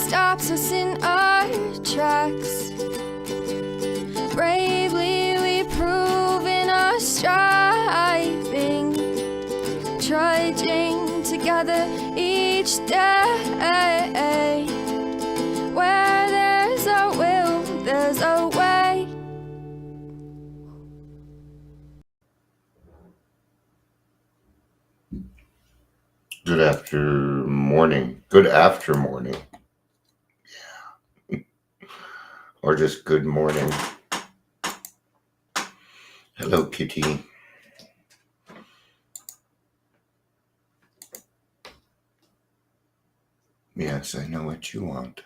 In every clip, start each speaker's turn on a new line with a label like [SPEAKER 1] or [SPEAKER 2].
[SPEAKER 1] stops us in our tracks. Bravely we prove in our striving, trudging together each day. Where there's a will, there's a way.
[SPEAKER 2] Good after morning. Yeah. Or just good morning. Hello, kitty. Yes, I know what you want.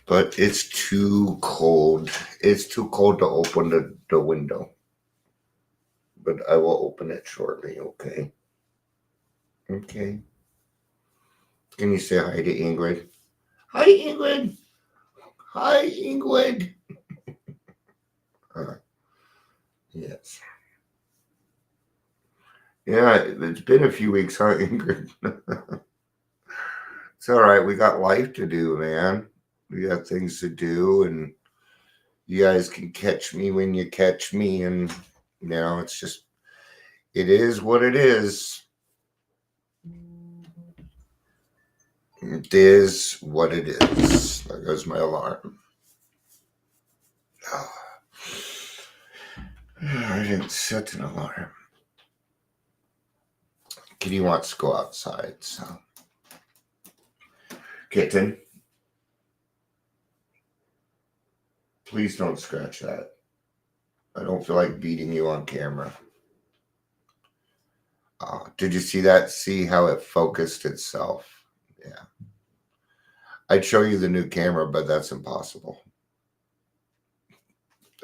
[SPEAKER 2] But it's too cold. It's too cold to open the window. But I will open it shortly, okay? Okay. Can you say hi to Ingrid? Hi, Ingrid. Hi, Ingrid. Yes. Yeah, it's been a few weeks, huh, Ingrid? It's all right. We got life to do, man. We got things to do, and you guys can catch me when you catch me, and it's just, it is what it is. It is what it is. There goes my alarm. Oh. I didn't set an alarm. Kitty wants to go outside, so. Kitten, please don't scratch that. I don't feel like beating you on camera. Did you see that? See how it focused itself? Yeah. I'd show you the new camera, but that's impossible.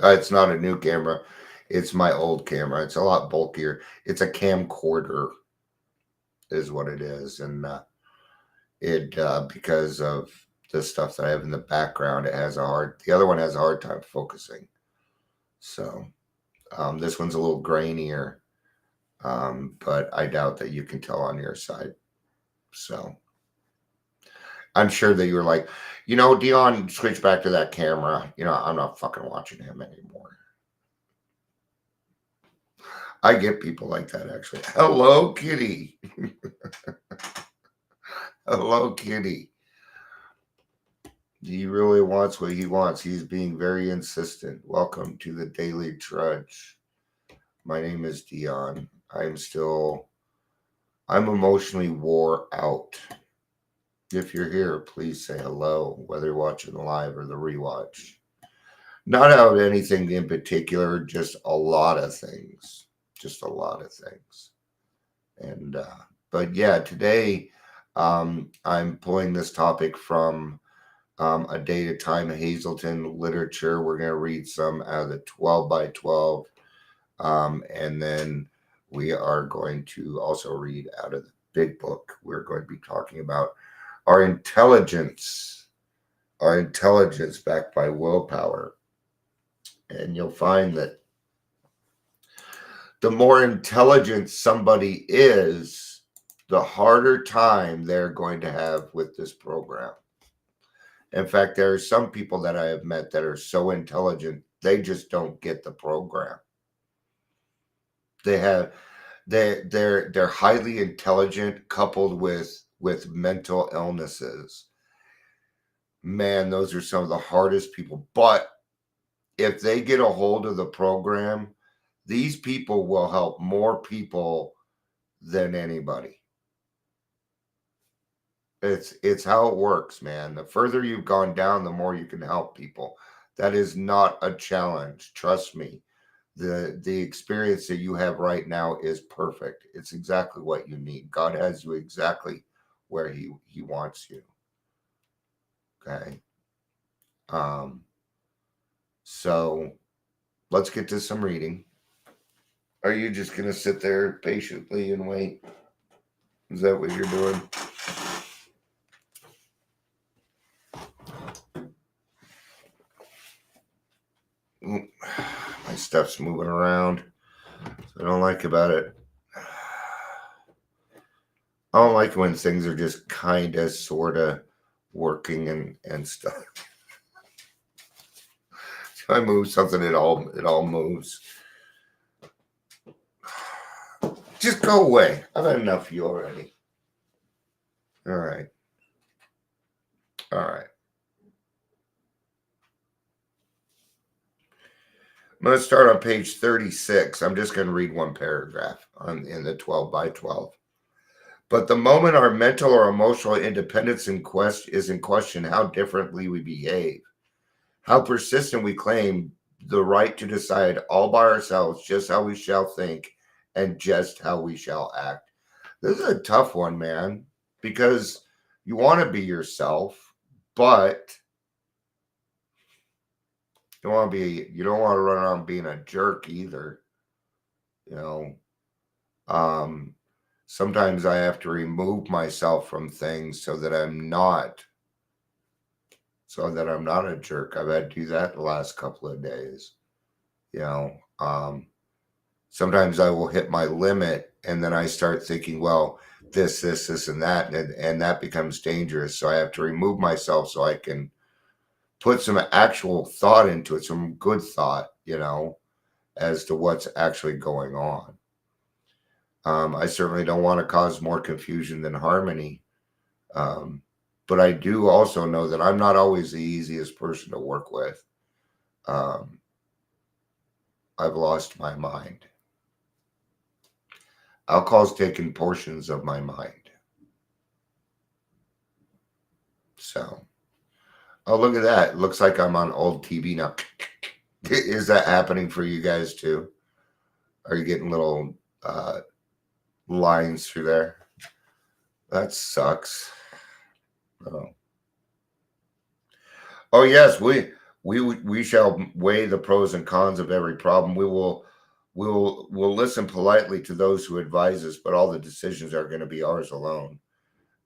[SPEAKER 2] It's not a new camera. It's my old camera. It's a lot bulkier. It's a camcorder is what it is. And because of the stuff that I have in the background, the other one has a hard time focusing. So this one's a little grainier, but I doubt that you can tell on your side. So I'm sure that you were like, Dion, switch back to that camera. I'm not fucking watching him anymore. I get people like that, actually. Hello, kitty. Hello, kitty. He really wants what he wants. He's being very insistent. Welcome to the Daily Trudge. My name is Dion. I'm emotionally wore out. If you're here, please say hello, whether you're watching the live or the rewatch. Not out of anything in particular, just a lot of things. Just a lot of things. And, but yeah, today I'm pulling this topic from A Day to Time Hazelton literature. We're going to read some out of the 12 by 12. And then we are going to also read out of the big book. We're going to be talking about our intelligence backed by willpower. And you'll find that the more intelligent somebody is, the harder time they're going to have with this program. In fact, there are some people that I have met that are so intelligent, they just don't get the program. They're highly intelligent coupled with mental illnesses. Man, those are some of the hardest people. But if they get a hold of the program, these people will help more people than anybody. It's how it works, man. The further you've gone down, the more you can help people. That is not a challenge. Trust me. The experience that you have right now is perfect. It's exactly what you need. God has you exactly where he wants you. Okay. So let's get to some reading. Are you just going to sit there patiently and wait? Is that what you're doing? My stuff's moving around. So I don't like about it. I don't like when things are just kind of, sort of working and stuff. If I move something, it all moves. Just go away. I've had enough of you already. All right. All right. I'm going to start on page 36. I'm just going to read one paragraph in the 12 by 12. But the moment our mental or emotional independence is in question, how differently we behave, how persistent we claim the right to decide all by ourselves just how we shall think and just how we shall act. This is a tough one, man, because you want to be yourself, but you don't want to run around being a jerk either. You know, sometimes I have to remove myself from things so that I'm not a jerk. I've had to do that the last couple of days. You know, sometimes I will hit my limit and then I start thinking, well, this, and that, and that becomes dangerous. So I have to remove myself so I can put some actual thought into it, some good thought, as to what's actually going on. I certainly don't want to cause more confusion than harmony. But I do also know that I'm not always the easiest person to work with. I've lost my mind. Alcohol's taken portions of my mind. So, oh, look at that. It looks like I'm on old TV now. Is that happening for you guys too? Are you getting little lines through there? That sucks. Oh yes, we shall weigh the pros and cons of every problem. We'll listen politely to those who advise us, but all the decisions are going to be ours alone.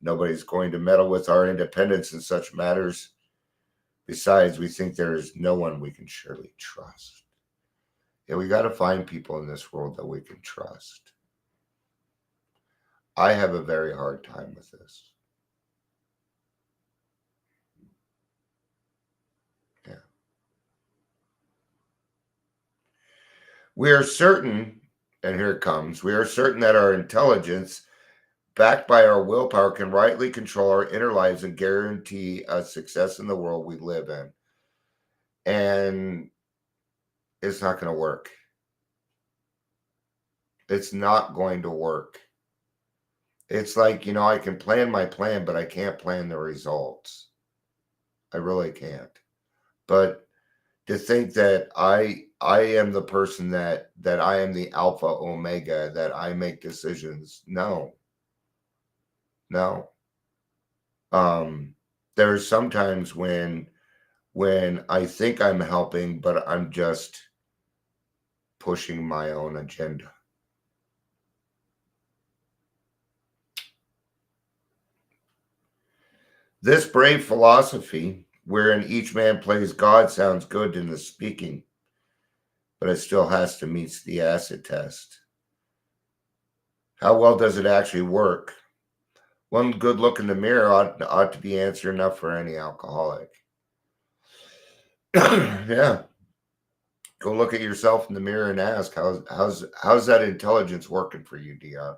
[SPEAKER 2] Nobody's going to meddle with our independence in such matters. Besides, we think there is no one we can surely trust. Yeah, we got to find people in this world that we can trust. I have a very hard time with this. Yeah. We are certain, and here it comes, we are certain that our intelligence, backed by our willpower, can rightly control our inner lives and guarantee us success in the world we live in. And it's not going to work. It's not going to work. It's like, I can plan my plan, but I can't plan the results. I really can't. But to think that I am the person that I am the alpha omega, that I make decisions. No. There's sometimes when I think I'm helping, but I'm just pushing my own agenda. This brave philosophy, wherein each man plays God, sounds good in the speaking, but it still has to meet the acid test. How well does it actually work? One good look in the mirror ought to be answer enough for any alcoholic. Yeah. Go look at yourself in the mirror and ask, how's that intelligence working for you, Dion?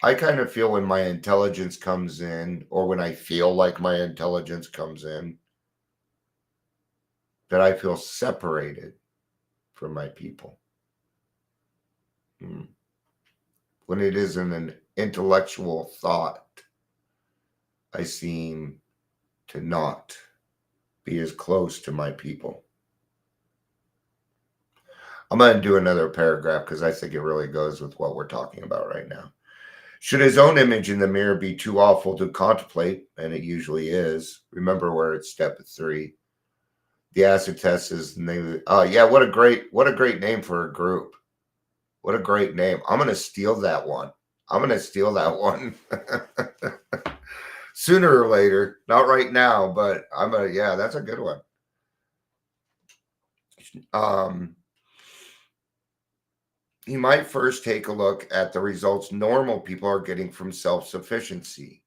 [SPEAKER 2] I kind of feel when my intelligence comes in, or when I feel like my intelligence comes in, that I feel separated from my people. When it is an intellectual thought, I seem to not be as close to my people. I'm going to do another paragraph because I think it really goes with what we're talking about right now. Should his own image in the mirror be too awful to contemplate, and it usually is, remember we're at step 3. The acid test is the name of it. Yeah, what a great name for a group. What a great name. I'm going to steal that one. Sooner or later, not right now, but that's a good one. You might first take a look at the results normal people are getting from self-sufficiency.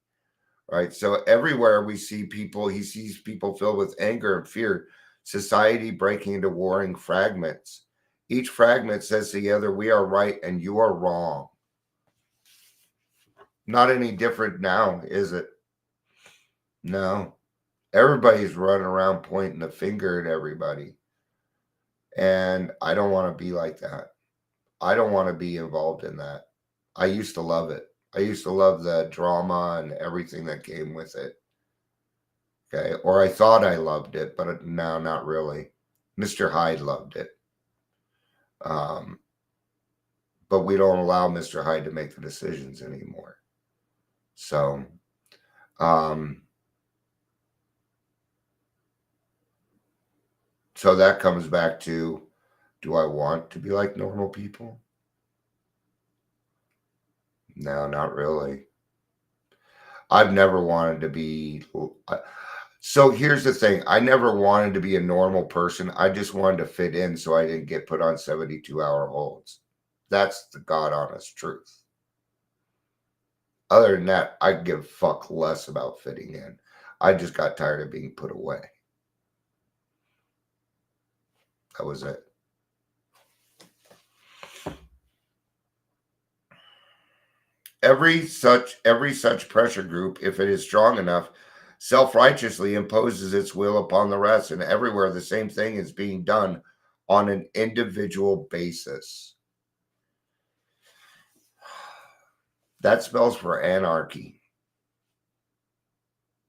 [SPEAKER 2] right? So everywhere we see people, he sees people filled with anger and fear, society breaking into warring fragments. Each fragment says to the other, we are right and you are wrong. Not any different now, is it? No. Everybody's running around pointing the finger at everybody. And I don't want to be like that. I don't want to be involved in that. I used to love it. I used to love the drama and everything that came with it. Okay. Or I thought I loved it, but no, not really. Mr. Hyde loved it. But we don't allow Mr. Hyde to make the decisions anymore. So, so that comes back to, do I want to be like normal people? No, not really. I've never wanted to be. So here's the thing. I never wanted to be a normal person. I just wanted to fit in so I didn't get put on 72-hour holds. That's the God honest truth. Other than that, I give a fuck less about fitting in. I just got tired of being put away. That was it. Every such pressure group, if it is strong enough, self-righteously imposes its will upon the rest, and everywhere the same thing is being done on an individual basis. That spells for anarchy.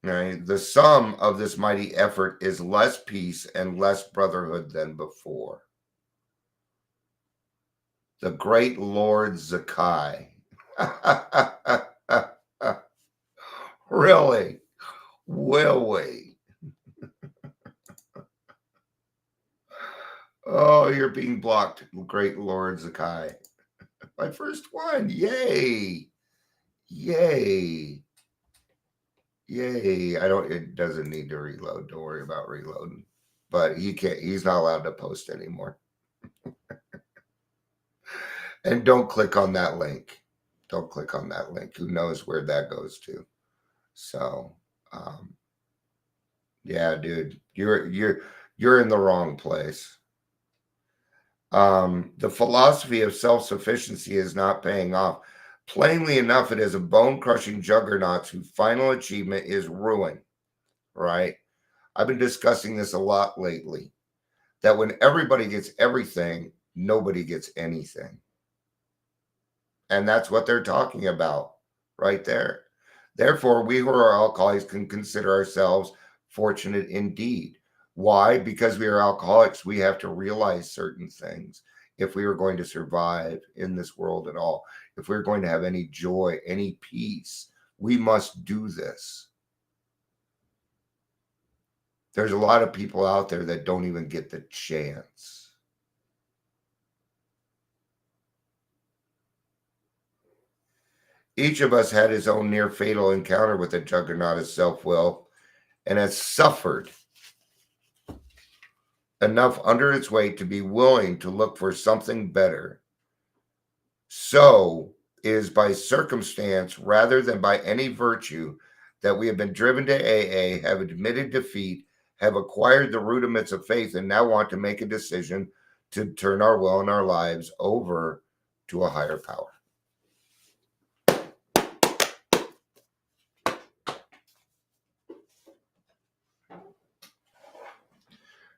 [SPEAKER 2] Right? The sum of this mighty effort is less peace and less brotherhood than before. The great Lord Zakai. Really? Will we? Oh, you're being blocked, great Lord Zakai. My first one. Yay. Yay. Yay. It doesn't need to reload. Don't worry about reloading. But he's not allowed to post anymore. And don't click on that link. Don't click on that link. Who knows where that goes to? So, yeah, dude, you're in the wrong place. The philosophy of self-sufficiency is not paying off. Plainly enough, it is a bone-crushing juggernaut whose final achievement is ruin, right? I've been discussing this a lot lately, that when everybody gets everything, nobody gets anything. And that's what they're talking about right there. Therefore, we who are alcoholics can consider ourselves fortunate indeed. Why? Because we are alcoholics, we have to realize certain things if we are going to survive in this world at all. If we're going to have any joy, any peace, we must do this. There's a lot of people out there that don't even get the chance. Each of us had his own near fatal encounter with the juggernaut of self-will and has suffered enough under its weight to be willing to look for something better. So it is by circumstance rather than by any virtue that we have been driven to AA, have admitted defeat, have acquired the rudiments of faith, and now want to make a decision to turn our will and our lives over to a higher power.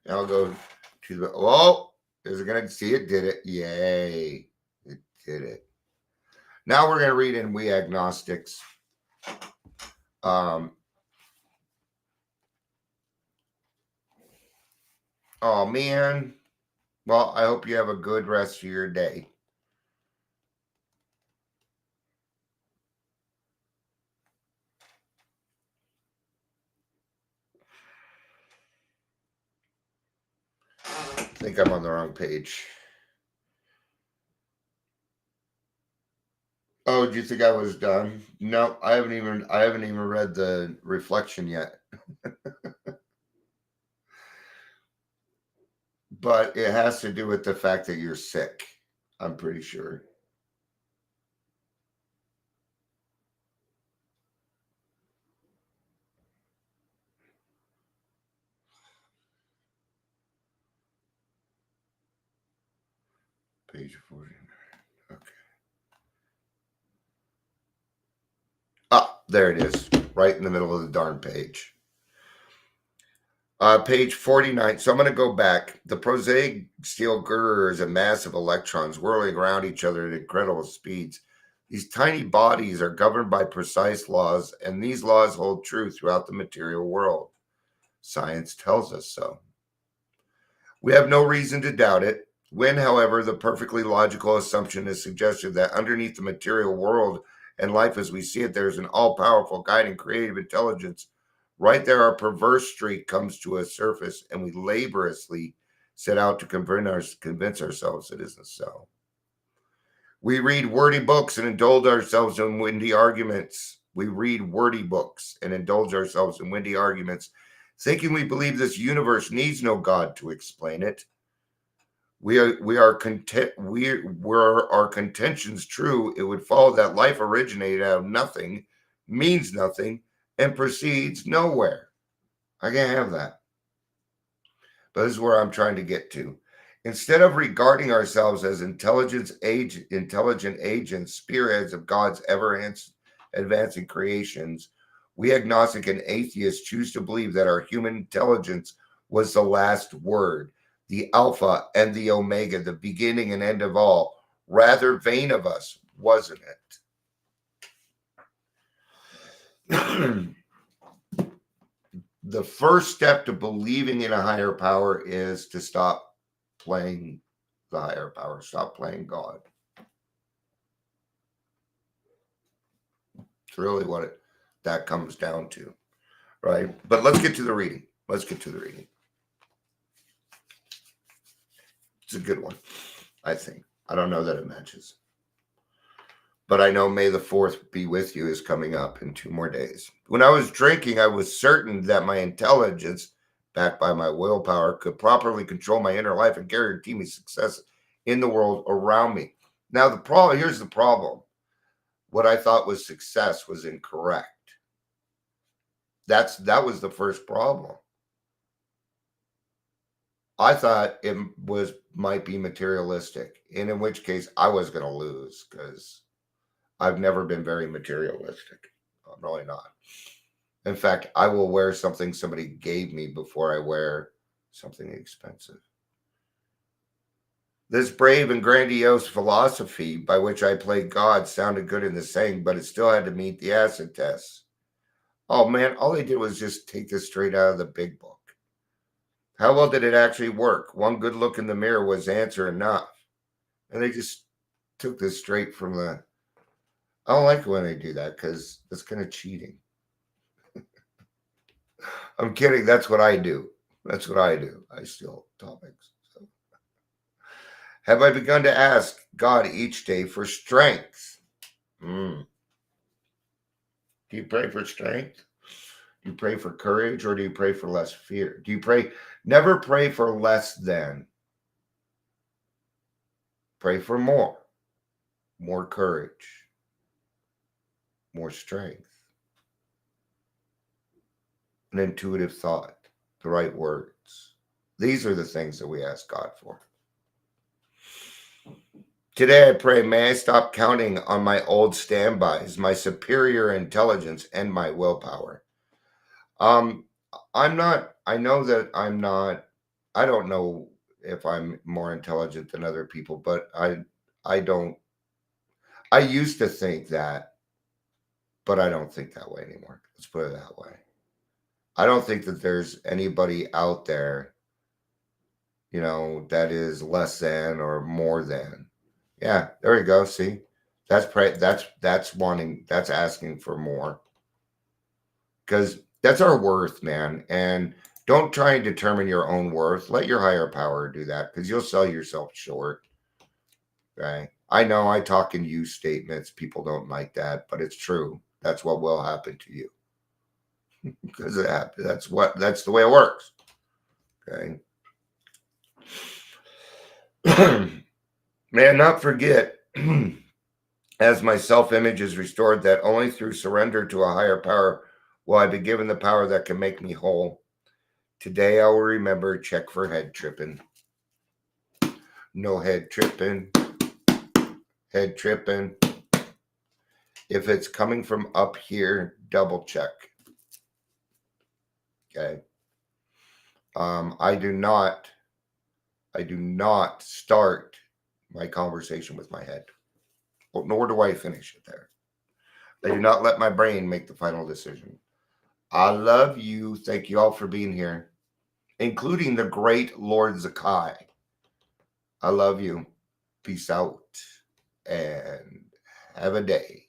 [SPEAKER 2] Now I'll go to the, oh, is it going to see it? Did it? Yay. It did it. Now we're going to read in We Agnostics. Oh, man. Well, I hope you have a good rest of your day. I think I'm on the wrong page. Oh, do you think I was done? No, I haven't even read the reflection yet. But it has to do with the fact that you're sick, I'm pretty sure. Page 49. Okay. Ah, there it is. Right in the middle of the darn page. Page 49. So I'm going to go back. The prosaic steel girder is a mass of electrons whirling around each other at incredible speeds. These tiny bodies are governed by precise laws, and these laws hold true throughout the material world. Science tells us so. We have no reason to doubt it. When, however, the perfectly logical assumption is suggested that underneath the material world and life as we see it, there's an all-powerful guiding creative intelligence, right there our perverse streak comes to a surface, and we laboriously set out to convince ourselves it isn't so. We read wordy books and indulge ourselves in windy arguments. Thinking we believe this universe needs no God to explain it. Were our contentions true, it would follow that life originated out of nothing, means nothing, and proceeds nowhere. I can't have that. But this is where I'm trying to get to. Instead of regarding ourselves as intelligent agents, spearheads of God's ever-advancing creations, we agnostic and atheists choose to believe that our human intelligence was the last word, the Alpha and the Omega, the beginning and end of all. Rather vain of us, wasn't it? The first step to believing in a higher power is to stop playing the higher power, stop playing God. It's really what that comes down to, right? But let's get to the reading. It's a good one, I think. I don't know that it matches. But I know May the 4th be with you is coming up in 2 more days. When I was drinking, I was certain that my intelligence, backed by my willpower, could properly control my inner life and guarantee me success in the world around me. Now, here's the problem. What I thought was success was incorrect. That was the first problem. I thought it might be materialistic, and in which case I was going to lose because I've never been very materialistic. I'm really not. In fact, I will wear something somebody gave me before I wear something expensive. This brave and grandiose philosophy by which I played God sounded good in the saying, but it still had to meet the acid test. Oh man, all they did was just take this straight out of the big book. How well did it actually work? One good look in the mirror was answer enough. And they just took this straight from the... I don't like when they do that because that's kind of cheating. I'm kidding. That's what I do. I steal topics. So. Have I begun to ask God each day for strength? Do you pray for strength? Do you pray for courage, or do you pray for less fear? Do you pray? Never pray for less than. Pray for more courage, more strength, an intuitive thought, the right words. These are the things that we ask God for. Today I pray, may I stop counting on my old standbys, my superior intelligence, and my willpower. I don't know if I'm more intelligent than other people, but I used to think that, but I don't think that way anymore. Let's put it that way. I don't think that there's anybody out there, that is less than or more than. Yeah, there you go. See, that's asking for more, because that's our worth, man. And don't try and determine your own worth. Let your higher power do that, because you'll sell yourself short. Okay. I know I talk in you statements. People don't like that, but it's true. That's what will happen to you. Because that's the way it works. Okay. May I not forget, as my self-image is restored, that only through surrender to a higher power will I be given the power that can make me whole. Today I will remember, check for head tripping. No head tripping. head tripping. If it's coming from up here, double check. Okay. I do not start my conversation with my head, nor do I finish it there. I do not let my brain make the final decision. I love you. Thank you all for being here, including the great Lord Zakai. I love you. Peace out and have a day.